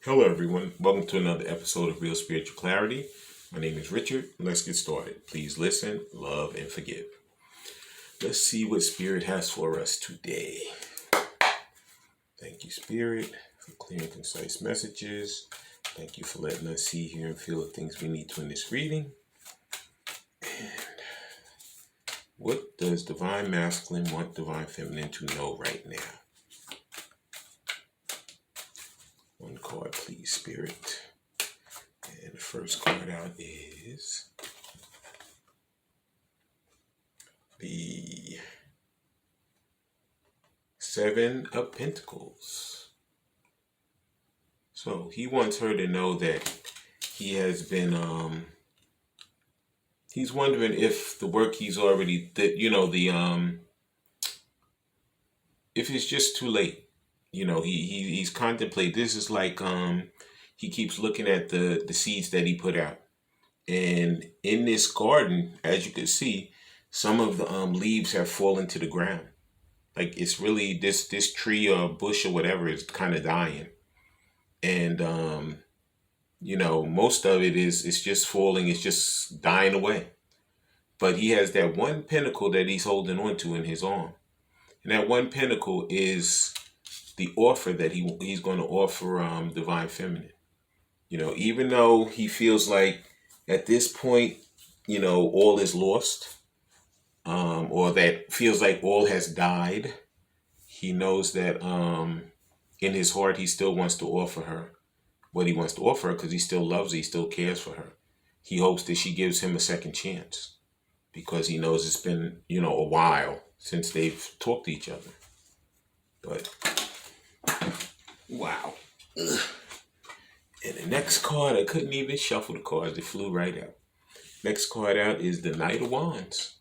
Hello, everyone. Welcome to another episode of Real Spiritual Clarity. My name is Richard. Let's get started. Please listen, love, and forgive. Let's see what Spirit has for us today. Thank you, Spirit, for clear and concise messages. Thank you for letting us see, hear, and feel the things we need to in this reading. And what does Divine Masculine want Divine Feminine to know right now? One card, please, Spirit. And the first card out is the Seven of Pentacles. So he wants her to know that he has been, he's wondering if the work he's already, if it's just too late. He's contemplating. This is like, he keeps looking at the seeds that he put out. And in this garden, as you can see, some of the leaves have fallen to the ground. Like it's really this tree or bush or whatever is kind of dying. And most of it it's just falling, it's just dying away. But he has that one pentacle that he's holding on to in his arm. And that one pentacle is the offer that he's going to offer Divine Feminine. Even though he feels like at this point, all is lost, or that feels like all has died, he knows that in his heart he still wants to offer her what he wants to offer her because he still loves her, he still cares for her. He hopes that she gives him a second chance because he knows it's been, a while since they've talked to each other. But, wow. Ugh. And the next card, I couldn't even shuffle the cards. They flew right out. Next card out is the Knight of Wands.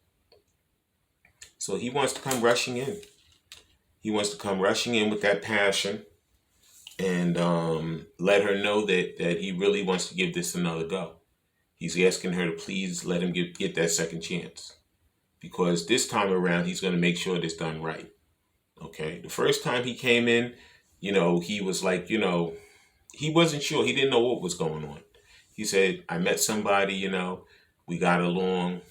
So he wants to come rushing in. He wants to come rushing in with that passion and let her know that he really wants to give this another go. He's asking her to please let him get that second chance. Because this time around, he's going to make sure it's done right. Okay? The first time he came in, he was like, he wasn't sure. He didn't know what was going on. He said, I met somebody, we got along,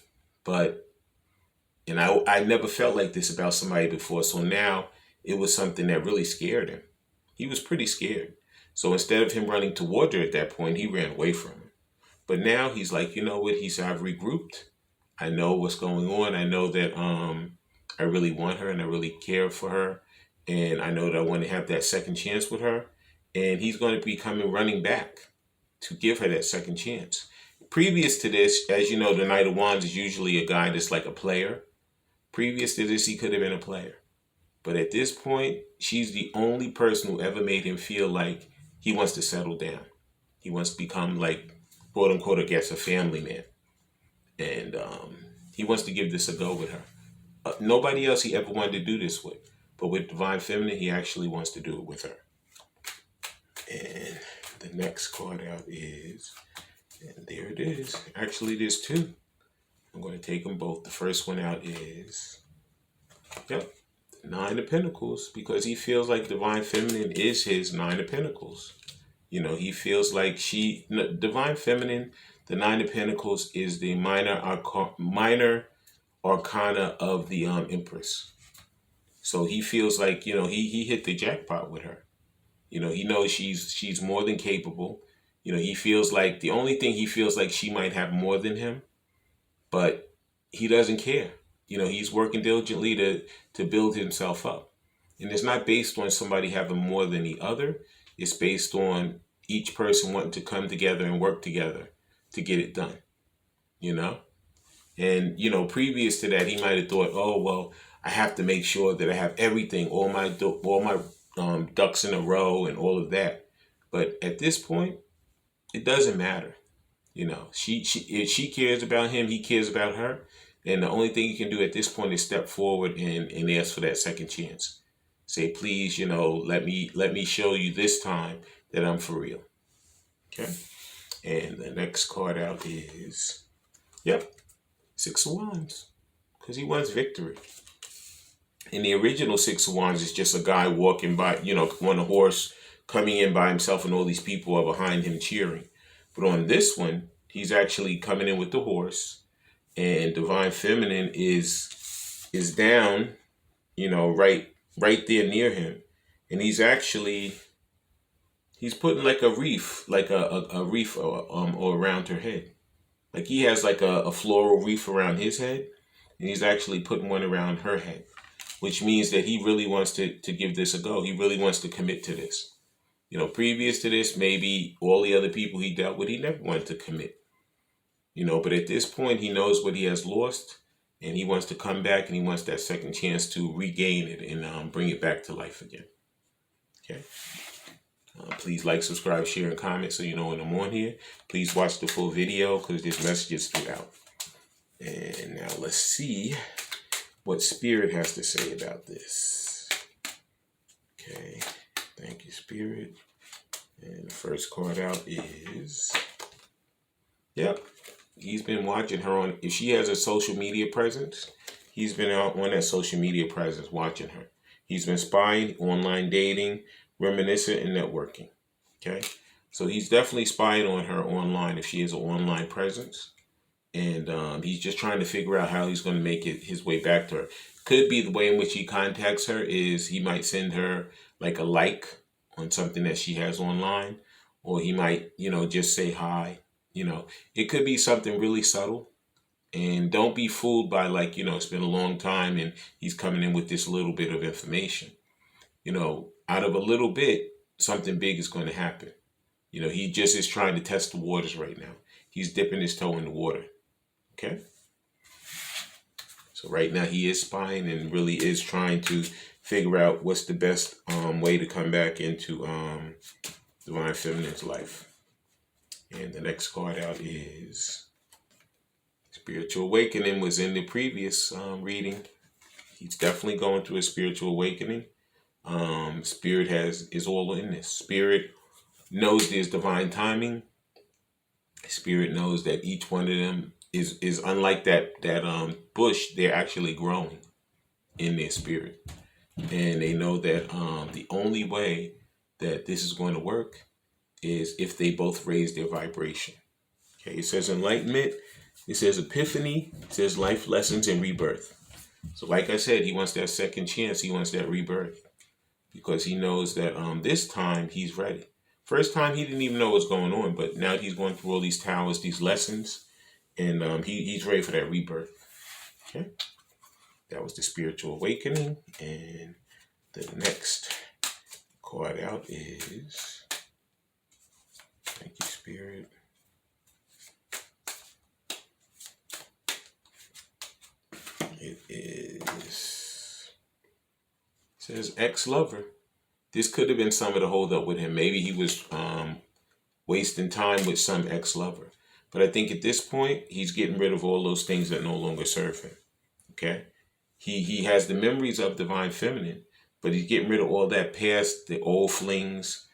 and I never felt like this about somebody before. So now it was something that really scared him. He was pretty scared. So instead of him running toward her at that point, he ran away from her. But now he's like, you know what? He said, I've regrouped. I know what's going on. I know that I really want her and I really care for her. And I know that I want to have that second chance with her. And he's going to be coming running back to give her that second chance. Previous to this, as you know, the Knight of Wands is usually a guy that's like a player. Previous to this, he could have been a player. But at this point, she's the only person who ever made him feel like he wants to settle down. He wants to become like, quote unquote, I guess, a family man. And he wants to give this a go with her. Nobody else he ever wanted to do this with. But with Divine Feminine, he actually wants to do it with her. And the next card out is, and there it is. Actually, there's two. I'm going to take them both. The first one out is, the Nine of Pentacles, because he feels like Divine Feminine is his Nine of Pentacles. He feels like Divine Feminine, the Nine of Pentacles is the minor arcana of the Empress. So he feels like, he hit the jackpot with her. He knows she's more than capable. He feels like the only thing he feels like she might have more than him, but he doesn't care. He's working diligently to build himself up. And it's not based on somebody having more than the other. It's based on each person wanting to come together and work together to get it done. And, previous to that, he might have thought, oh, well, I have to make sure that I have everything, all my ducks in a row and all of that. But at this point, it doesn't matter. If she cares about him, he cares about her. And the only thing you can do at this point is step forward and ask for that second chance. Say, please, let me show you this time that I'm for real. Okay. And the next card out is, Six of Wands. Because he wants victory. In the original Six of Wands, it's just a guy walking by, on a horse, coming in by himself, and all these people are behind him cheering. But on this one, he's actually coming in with the horse, and Divine Feminine is down, right there near him, and he's putting like a wreath, like a wreath, or around her head. Like he has like a floral wreath around his head, and he's actually putting one around her head, which means that he really wants to give this a go. He really wants to commit to this. Previous to this, maybe all the other people he dealt with, he never wanted to commit. But at this point, he knows what he has lost, and he wants to come back, and he wants that second chance to regain it and bring it back to life again. Okay. Please like, subscribe, share, and comment so you know when I'm on here. Please watch the full video because there's messages throughout. And now let's see what Spirit has to say about this. Okay. Thank you, Spirit. And the first card out is... Yep. He's been watching her on... If she has a social media presence, he's been out on that social media presence watching her. He's been spying, online dating, reminiscent, and networking. Okay? So he's definitely spying on her online if she has an online presence. And he's just trying to figure out how he's going to make it his way back to her. Could be the way in which he contacts her is he might send her like a like on something that she has online. Or he might, just say hi. It could be something really subtle. And don't be fooled by it's been a long time and he's coming in with this little bit of information. Out of a little bit, something big is going to happen. He just is trying to test the waters right now. He's dipping his toe in the water. Okay? So right now he is spying and really is trying to figure out what's the best way to come back into Divine Feminine's life. And the next card out is Spiritual Awakening. Was in the previous reading. He's definitely going through a spiritual awakening. Spirit is all in this. Spirit knows there's divine timing. Spirit knows that each one of them is unlike that bush. They're actually growing in their spirit, and they know that the only way that this is going to work is if they both raise their vibration. Okay, it says enlightenment, it says epiphany, it says life lessons and rebirth. So like I said, he wants that second chance, he wants that rebirth, because he knows that this time he's ready. First time he didn't even know what's going on, but now he's going through all these towers, these lessons, and he's ready for that rebirth. Okay, that was the Spiritual Awakening, and the next card out is... Thank you, Spirit. It says ex-lover. This could have been some of the holdup with him. Maybe he was wasting time with some ex-lover. But I think at this point, he's getting rid of all those things that no longer serve him. Okay? He has the memories of Divine Feminine, but he's getting rid of all that past, the old flings,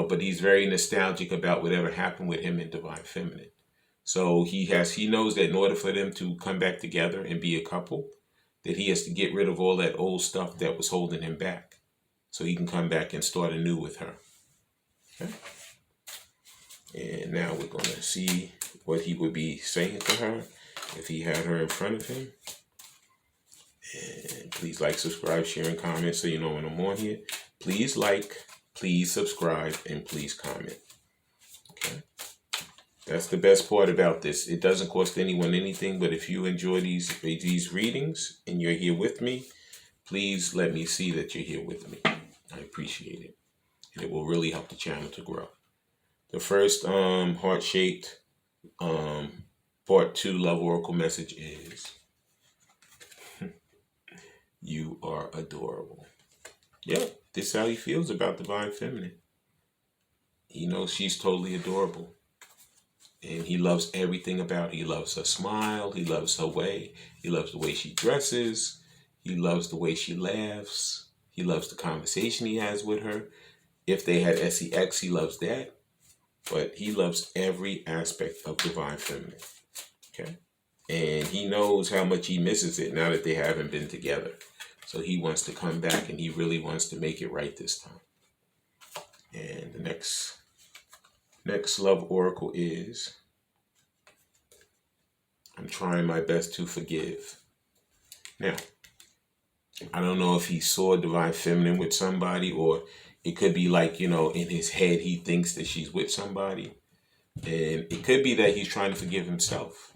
but he's very nostalgic about whatever happened with him in Divine Feminine. So he knows that in order for them to come back together and be a couple, that he has to get rid of all that old stuff that was holding him back, so he can come back and start anew with her. Okay? And now we're going to see what he would be saying to her if he had her in front of him. And please like, subscribe, share, and comment so you know when I'm on here. Please like, please subscribe, and please comment. Okay? That's the best part about this. It doesn't cost anyone anything, but if you enjoy these readings and you're here with me, please let me see that you're here with me. I appreciate it. And it will really help the channel to grow. The first heart-shaped part 2 love oracle message is you are adorable. Yeah, this is how he feels about Divine Feminine. He knows she's totally adorable. And he loves everything about her. He loves her smile. He loves her way. He loves the way she dresses. He loves the way she laughs. He loves the conversation he has with her. If they had sex, he loves that. But he loves every aspect of Divine Feminine. Okay? And he knows how much he misses it now that they haven't been together. So he wants to come back and he really wants to make it right this time. And the next love oracle is, I'm trying my best to forgive. Now, I don't know if he saw Divine Feminine with somebody, or it could be like, in his head, he thinks that she's with somebody. And it could be that he's trying to forgive himself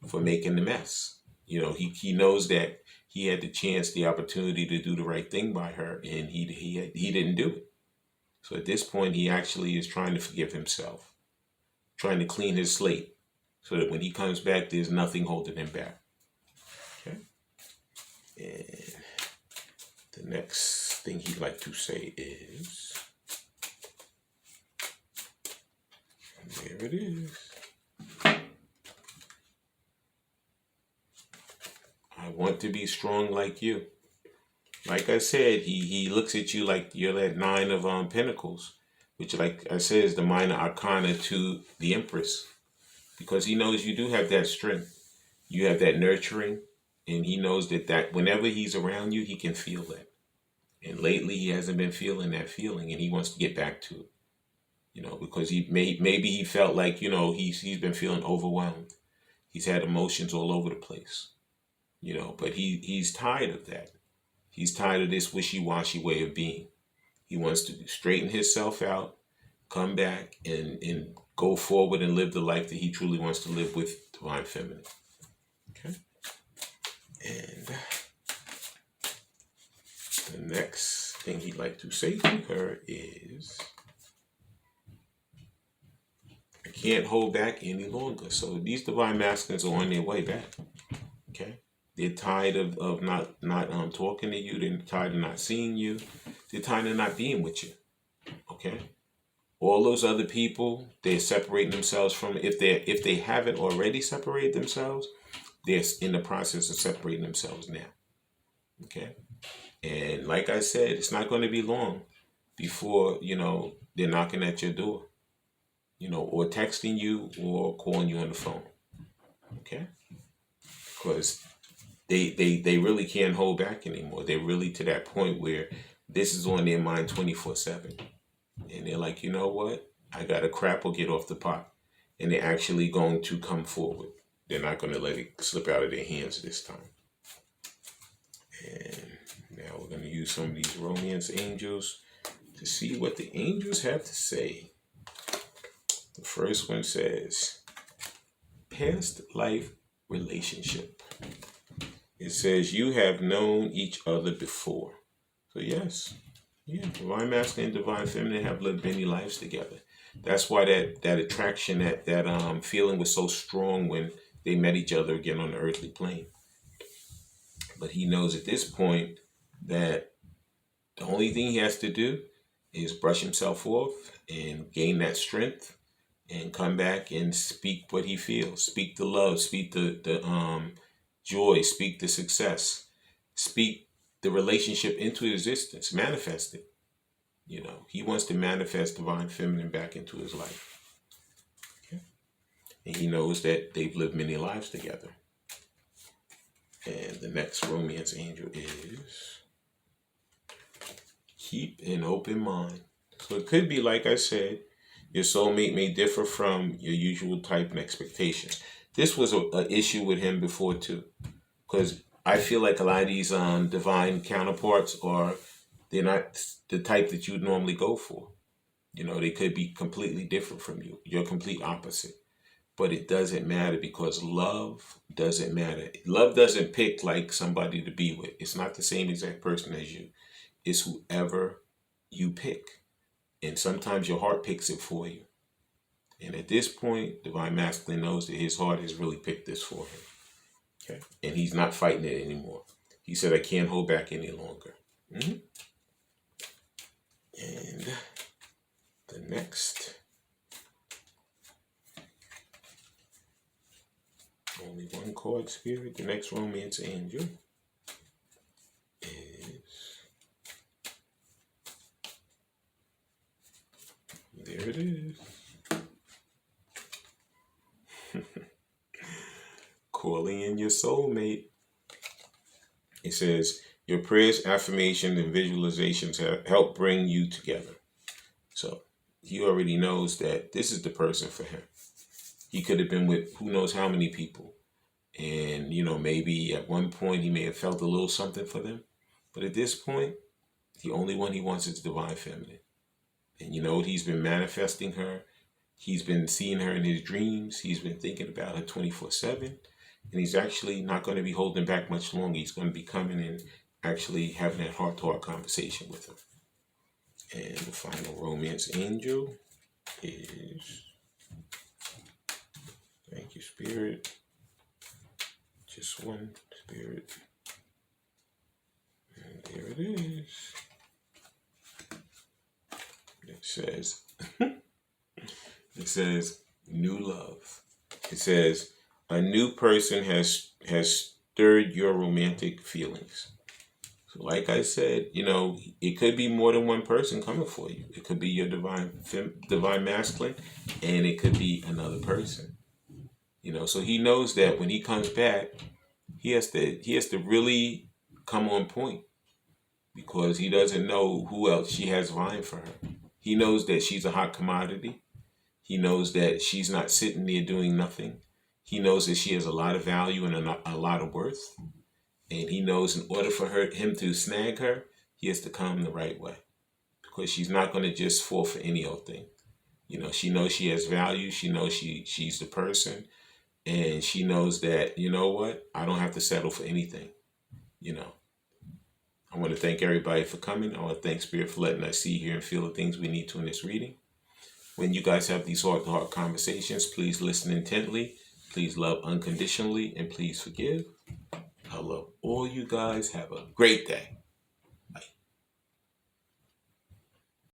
for making the mess. He knows that he had the chance, the opportunity to do the right thing by her, and he didn't do it. So at this point, he actually is trying to forgive himself, trying to clean his slate, so that when he comes back, there's nothing holding him back. Okay. And the next thing he'd like to say is, there it is. I want to be strong like you. Like I said, he looks at you like you're that Nine of Pentacles, which, like I said, is the minor arcana to the Empress, because he knows you do have that strength. You have that nurturing, and he knows that whenever he's around you, he can feel that. And lately, he hasn't been feeling that feeling, and he wants to get back to it. Because maybe he felt like, he's been feeling overwhelmed. He's had emotions all over the place. But he's tired of that. He's tired of this wishy-washy way of being. He wants to straighten himself out, come back, and go forward and live the life that he truly wants to live with Divine Feminine. Okay? And the next thing he'd like to say to her is, I can't hold back any longer. So these Divine Masculines are on their way back. Okay? They're tired of not talking to you. They're tired of not seeing you. They're tired of not being with you. Okay? All those other people, they're separating themselves from. If they haven't already separated themselves, they're in the process of separating themselves now. Okay? And like I said, it's not going to be long before, they're knocking at your door. Or texting you or calling you on the phone. Okay? Because they really can't hold back anymore. They're really to that point where this is on their mind 24/7. And they're like, you know what? I got to crap or get off the pot. And they're actually going to come forward. They're not going to let it slip out of their hands this time. And now we're going to use some of these romance angels to see what the angels have to say. The first one says, past life relationship. It says, you have known each other before. So yes, Divine Masculine and Divine Feminine have lived many lives together. That's why that attraction, that feeling was so strong when they met each other again on the earthly plane. But he knows at this point that the only thing he has to do is brush himself off and gain that strength and come back and speak what he feels. Speak the love, speak the joy, speak the success, speak the relationship into existence, manifest it. He wants to manifest Divine Feminine back into his life. Okay? And he knows that they've lived many lives together. And the next romance angel is, keep an open mind. So it could be, like I said, your soulmate may differ from your usual type and expectations. This was an issue with him before too, because I feel like a lot of these divine counterparts they're not the type that you'd normally go for. They could be completely different from you. You're complete opposite. But it doesn't matter, because love doesn't matter. Love doesn't pick like somebody to be with. It's not the same exact person as you. It's whoever you pick. And sometimes your heart picks it for you. And at this point, Divine Masculine knows that his heart has really picked this for him. Okay? And he's not fighting it anymore. He said, I can't hold back any longer. Mm-hmm. And the next, only one card, Spirit. The next romance angel is, there it is. Calling in your soulmate. It says, Your prayers, affirmations, and visualizations help bring you together. So he already knows that this is the person for him. He could have been with who knows how many people. And, maybe at one point he may have felt a little something for them. But at this point, the only one he wants is divine feminine. And you know what? He's been manifesting her. He's been seeing her in his dreams. He's been thinking about her 24/7. And he's actually not going to be holding back much longer. He's going to be coming and actually having that heart-to-heart conversation with her. And the final romance angel is, thank you, Spirit. Just one, Spirit. And there it is. It says new love. It says a new person has stirred your romantic feelings. So like I said, it could be more than one person coming for you. It could be your divine masculine, and it could be another person. So he knows that when he comes back, he has to really come on point, because he doesn't know who else she has vying for her. He knows that she's a hot commodity. He knows that she's not sitting there doing nothing. He knows that she has a lot of value and a lot of worth. And he knows in order for him to snag her, he has to come the right way, because she's not going to just fall for any old thing. She knows she has value. She knows she's the person. And she knows that, you know what? I don't have to settle for anything. I want to thank everybody for coming. I want to thank Spirit for letting us see, hear, and feel the things we need to in this reading. When you guys have these heart-to-heart conversations, please listen intently. Please love unconditionally, and please forgive. I love all you guys. Have a great day.